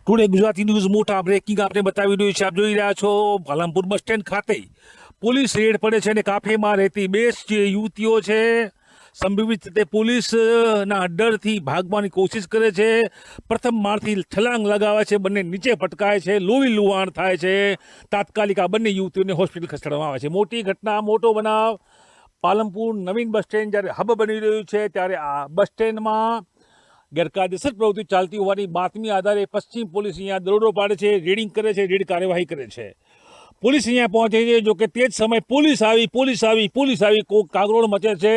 Today Gujarati news મોટા breaking આપણે બતાવી રહ્યું છે. આપ જોઈ રહ્યા છો પાલનપુર બસ સ્ટેન્ડ ખાતે પોલીસ રેડ પડે છે અને કાફેમાં રહેતી 2 જે યુવતીઓ છે સંભવિત રીતે પોલીસના ડરથી ભાગવાની કોશિશ કરે છે. પ્રથમ માળથી છલાંગ લગાવે છે, બંને નીચે પટકાય છે, લોહી લુહાણ થાય છે. તાત્કાલિક આ બંને યુવતીઓને હોસ્પિટલ ખસેડવામાં આવે છે. મોટી ઘટના, મોટો બનાવ. પાલનપુર નવીન બસ સ્ટેન્ડ જ્યારે હબ બની રહ્યું છે ત્યારે આ બસ સ્ટેન્ડમાં ગેરકાયદેસર પ્રવૃત્તિ ચાલતી હોવાની બાતમી આધારે પશ્ચિમ પોલીસ અહીંયા દરોડો પાડે છે, રેડિંગ કરે છે, રેડ કાર્યવાહી કરે છે. પોલીસ અહીંયા પહોંચે છે, જો કે તે જ સમયે પોલીસ આવી કાગરોળ મચે છે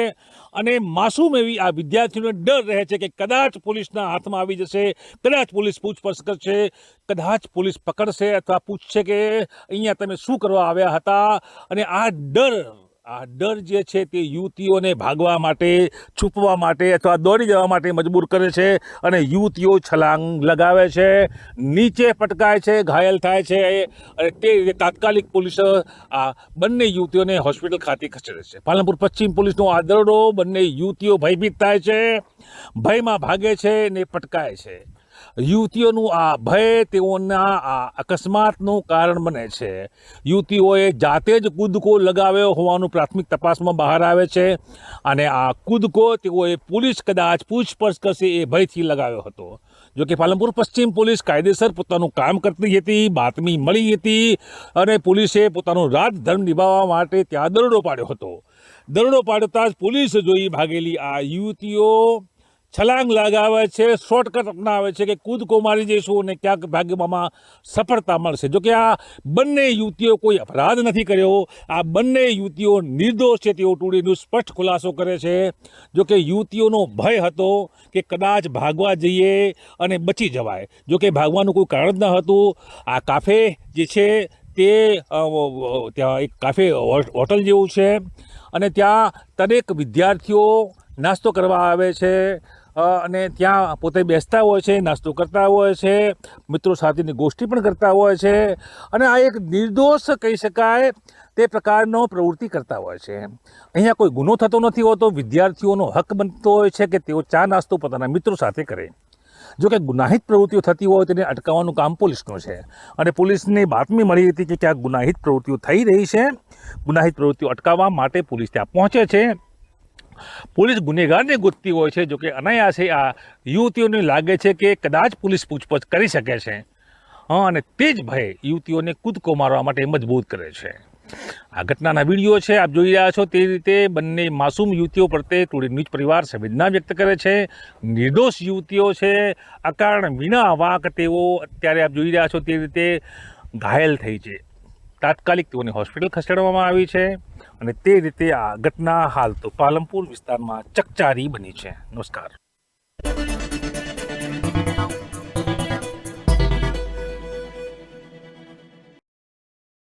અને માસૂમ એવી આ વિદ્યાર્થીઓને ડર રહે છે કે કદાચ પોલીસના હાથમાં આવી જશે, કદાચ પોલીસ પૂછપરછ કરશે, કદાચ પોલીસ પકડશે અથવા પૂછશે કે અહીંયા તમે શું કરવા આવ્યા હતા. અને આ ડર જે છે તે યુવતીઓને ભાગવા માટે, છુપવા માટે અથવા દોડી જવા માટે મજબૂર કરે છે અને યુવતીઓ છલાંગ લગાવે છે, નીચે પટકાય છે, ઘાયલ થાય છે અને તે રીતે તાત્કાલિક પોલીસ આ બંને યુવતીઓને હોસ્પિટલ ખાતે ખસેડે છે. પાલનપુર પશ્ચિમ પોલીસનો આ દરોડો, બંને યુવતીઓ ભયભીત થાય છે, ભયમાં ભાગે છે ને પટકાય છે. યુવતીઓનું આ ભય તેઓના આ અકસ્માતનું કારણ બને છે. યુવતીઓએ જાતે જ કૂદકો લગાવ્યો હોવાનું પ્રાથમિક તપાસમાં બહાર આવે છે અને આ કૂદકો તેઓએ પોલીસ કદાચ પૂછપરછ કરશે એ ભયથી લગાવ્યો હતો. જોકે પાલનપુર પશ્ચિમ પોલીસ કાયદેસર પોતાનું કામ કરતી હતી, બાતમી મળી હતી અને પોલીસે પોતાનું રાજધર્મ નિભાવવા માટે ત્યાં દરોડો પાડ્યો હતો. દરોડો પાડતા જ પોલીસ જોઈ ભાગેલી આ યુવતીઓ છલાંગ લગાવે છે, શોર્ટકટ અપનાવે છે કે કૂદકો મારી જઈશું અને ક્યાંક ભાગવામાં સફળતા મળશે. જોકે આ બંને યુવતીઓ કોઈ અપરાધ નથી કર્યો, આ બંને યુવતીઓ નિર્દોષ છે તેવો ટુડે ન્યૂઝ સ્પષ્ટ ખુલાસો કરે છે. જોકે યુવતીઓનો ભય હતો કે કદાચ ભાગવા જઈએ અને બચી જવાય. જોકે ભાગવાનું કોઈ કારણ જ ન હતું. આ કાફે જે છે તે ત્યાં એક કાફે હોટલ જેવું છે અને ત્યાં દરેક વિદ્યાર્થીઓ નાસ્તો કરવા આવે છે અને ત્યાં પોતે બેસતા હોય છે, નાસ્તો કરતા હોય છે, મિત્રો સાથેની ગોષ્ઠી પણ કરતા હોય છે અને આ એક નિર્દોષ કહી શકાય તે પ્રકારનો પ્રવૃત્તિ કરતા હોય છે. અહીંયા કોઈ ગુનો થતો નથી હોતો. વિદ્યાર્થીઓનો હક બનતો હોય છે કે તેઓ ચા નાસ્તો પોતાના મિત્રો સાથે કરે. જો કે ગુનાહિત પ્રવૃત્તિઓ થતી હોય તેને અટકાવવાનું કામ પોલીસનું છે અને પોલીસને બાતમી મળી હતી કે ક્યાંક ગુનાહિત પ્રવૃત્તિઓ થઈ રહી છે. ગુનાહિત પ્રવૃત્તિઓ અટકાવવા માટે પોલીસ ત્યાં પહોંચે છે. પોલીસ ગુનેગારને ગોતતી હોય છે. જોકે અનાયાસે આ યુવતીઓને લાગે છે કે કદાચ પોલીસ પૂછપરછ કરી શકે છે અને તે જ ભય યુવતીઓને કૂદકો મારવા માટે મજબૂત કરે છે. આ ઘટનાના વિડીયો છે, આપ જોઈ રહ્યા છો તે રીતે બંને માસૂમ યુવતીઓ પ્રત્યે ટુડે ન્યૂઝ પરિવાર સંવેદના વ્યક્ત કરે છે. નિર્દોષ યુવતીઓ છે, અકારણ વિના વાંક તેઓ અત્યારે આપ જોઈ રહ્યા છો તે રીતે ઘાયલ થઈ છે. તાત્કાલિક તેઓને હોસ્પિટલ ખસેડવામાં આવી છે અને તે રીતે આ ઘટના હાલ તો પાલનપુર વિસ્તારમાં ચકચારી બની છે. નમસ્કાર.